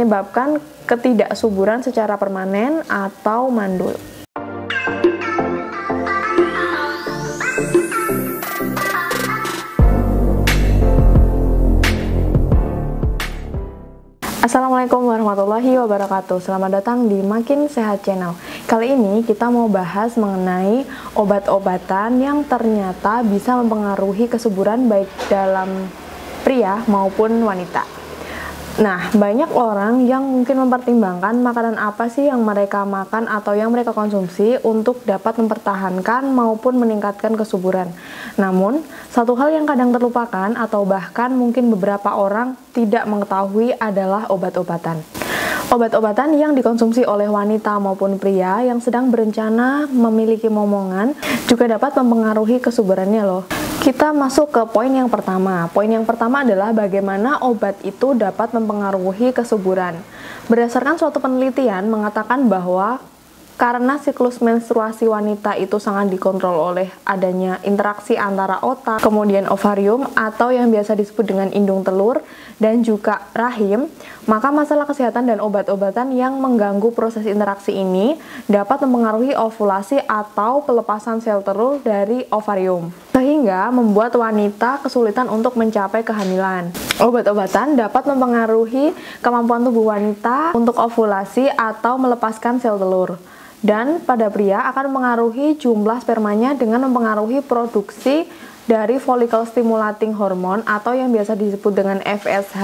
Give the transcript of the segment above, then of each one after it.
menyebabkan ketidaksuburan secara permanen atau mandul. Assalamualaikum warahmatullahi wabarakatuh. Selamat datang di Makin Sehat Channel. Kali ini kita mau bahas mengenai obat-obatan yang ternyata bisa mempengaruhi kesuburan baik dalam pria maupun wanita. Nah, banyak orang yang mungkin mempertimbangkan makanan apa sih yang mereka makan atau yang mereka konsumsi untuk dapat mempertahankan maupun meningkatkan kesuburan. Namun, satu hal yang kadang terlupakan atau bahkan mungkin beberapa orang tidak mengetahui adalah obat-obatan. Obat-obatan yang dikonsumsi oleh wanita maupun pria yang sedang berencana memiliki momongan juga dapat mempengaruhi kesuburannya loh. Kita masuk ke poin yang pertama. Poin yang pertama adalah bagaimana obat itu dapat mempengaruhi kesuburan. Berdasarkan suatu penelitian mengatakan bahwa karena siklus menstruasi wanita itu sangat dikontrol oleh adanya interaksi antara otak, kemudian ovarium atau yang biasa disebut dengan indung telur, dan juga rahim, maka masalah kesehatan dan obat-obatan yang mengganggu proses interaksi ini dapat mempengaruhi ovulasi atau pelepasan sel telur dari ovarium, sehingga membuat wanita kesulitan untuk mencapai kehamilan. Obat-obatan dapat mempengaruhi kemampuan tubuh wanita untuk ovulasi atau melepaskan sel telur. Dan pada pria akan mempengaruhi jumlah spermanya dengan mempengaruhi produksi dari follicle stimulating hormone atau yang biasa disebut dengan FSH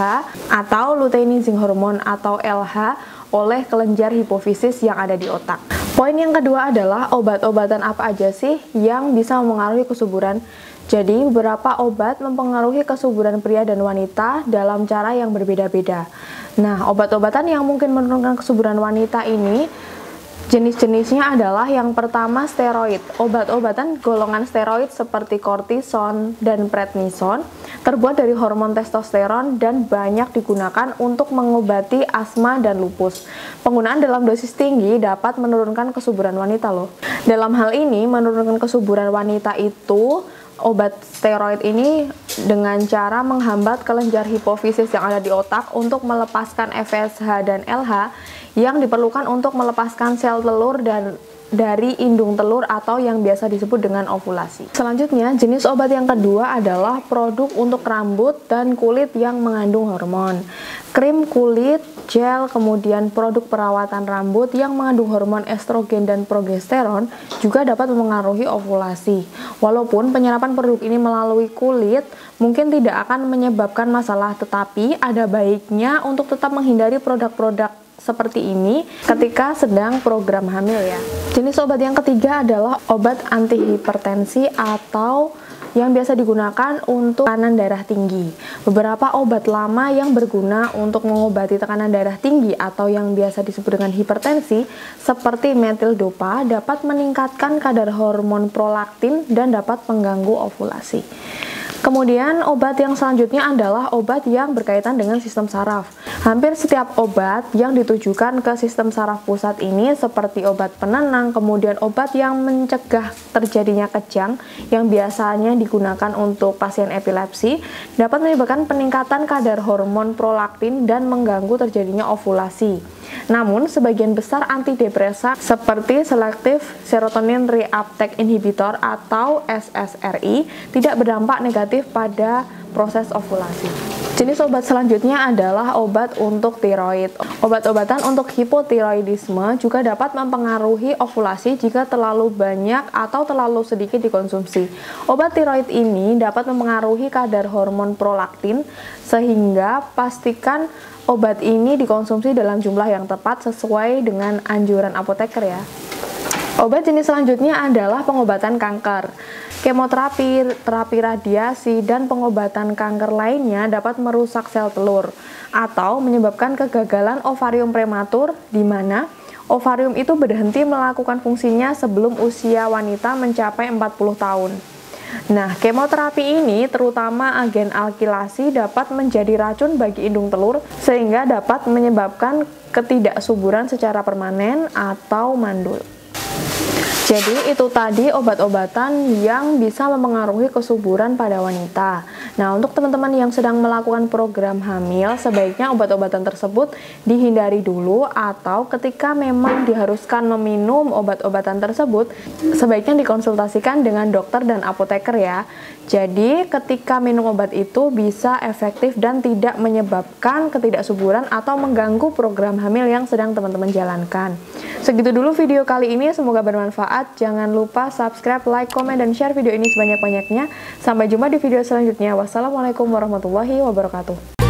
atau luteinizing hormone atau LH oleh kelenjar hipofisis yang ada di otak. Poin yang kedua adalah obat-obatan apa aja sih yang bisa mempengaruhi kesuburan. Jadi beberapa obat mempengaruhi kesuburan pria dan wanita dalam cara yang berbeda-beda. Nah, obat-obatan yang mungkin menurunkan kesuburan wanita ini jenis-jenisnya adalah yang pertama steroid. Obat-obatan golongan steroid seperti kortison dan prednison terbuat dari hormon testosteron dan banyak digunakan untuk mengobati asma dan lupus. Penggunaan dalam dosis tinggi dapat menurunkan kesuburan wanita loh. Dalam hal ini, menurunkan kesuburan wanita itu obat steroid ini dengan cara menghambat kelenjar hipofisis yang ada di otak untuk melepaskan FSH dan LH yang diperlukan untuk melepaskan sel telur dan dari indung telur atau yang biasa disebut dengan ovulasi. Selanjutnya, jenis obat yang kedua adalah produk untuk rambut dan kulit yang mengandung hormon. Krim kulit, gel, kemudian produk perawatan rambut yang mengandung hormon estrogen dan progesteron juga dapat mempengaruhi ovulasi. Walaupun penyerapan produk ini melalui kulit mungkin tidak akan menyebabkan masalah, tetapi ada baiknya untuk tetap menghindari produk-produk seperti ini ketika sedang program hamil ya. Jenis obat yang ketiga adalah obat antihipertensi atau yang biasa digunakan untuk tekanan darah tinggi. Beberapa obat lama yang berguna untuk mengobati tekanan darah tinggi atau yang biasa disebut dengan hipertensi seperti metildopa dapat meningkatkan kadar hormon prolaktin dan dapat mengganggu ovulasi. Kemudian obat yang selanjutnya adalah obat yang berkaitan dengan sistem saraf. Hampir setiap obat yang ditujukan ke sistem saraf pusat ini seperti obat penenang, kemudian obat yang mencegah terjadinya kejang yang biasanya digunakan untuk pasien epilepsi dapat menyebabkan peningkatan kadar hormon prolaktin dan mengganggu terjadinya ovulasi. Namun, sebagian besar antidepresan seperti selective serotonin reuptake inhibitor atau SSRI tidak berdampak negatif pada proses ovulasi. Jenis obat selanjutnya adalah obat untuk tiroid. Obat-obatan untuk hipotiroidisme juga dapat mempengaruhi ovulasi jika terlalu banyak atau terlalu sedikit dikonsumsi. Obat tiroid ini dapat mempengaruhi kadar hormon prolaktin, sehingga pastikan obat ini dikonsumsi dalam jumlah yang tepat sesuai dengan anjuran apoteker ya. Obat jenis selanjutnya adalah pengobatan kanker. Kemoterapi, terapi radiasi, dan pengobatan kanker lainnya dapat merusak sel telur atau menyebabkan kegagalan ovarium prematur, di mana ovarium itu berhenti melakukan fungsinya sebelum usia wanita mencapai 40 tahun. Nah, kemoterapi ini terutama agen alkilasi dapat menjadi racun bagi indung telur sehingga dapat menyebabkan ketidaksuburan secara permanen atau mandul. Jadi itu tadi obat-obatan yang bisa mempengaruhi kesuburan pada wanita. Nah, untuk teman-teman yang sedang melakukan program hamil, sebaiknya obat-obatan tersebut dihindari dulu, atau ketika memang diharuskan meminum obat-obatan tersebut, sebaiknya dikonsultasikan dengan dokter dan apoteker ya. Jadi, ketika minum obat itu bisa efektif dan tidak menyebabkan ketidaksuburan atau mengganggu program hamil yang sedang teman-teman jalankan. Segitu dulu video kali ini, semoga bermanfaat. Jangan lupa subscribe, like, komen, dan share video ini sebanyak-banyaknya. Sampai jumpa di video selanjutnya. Wassalamualaikum warahmatullahi wabarakatuh.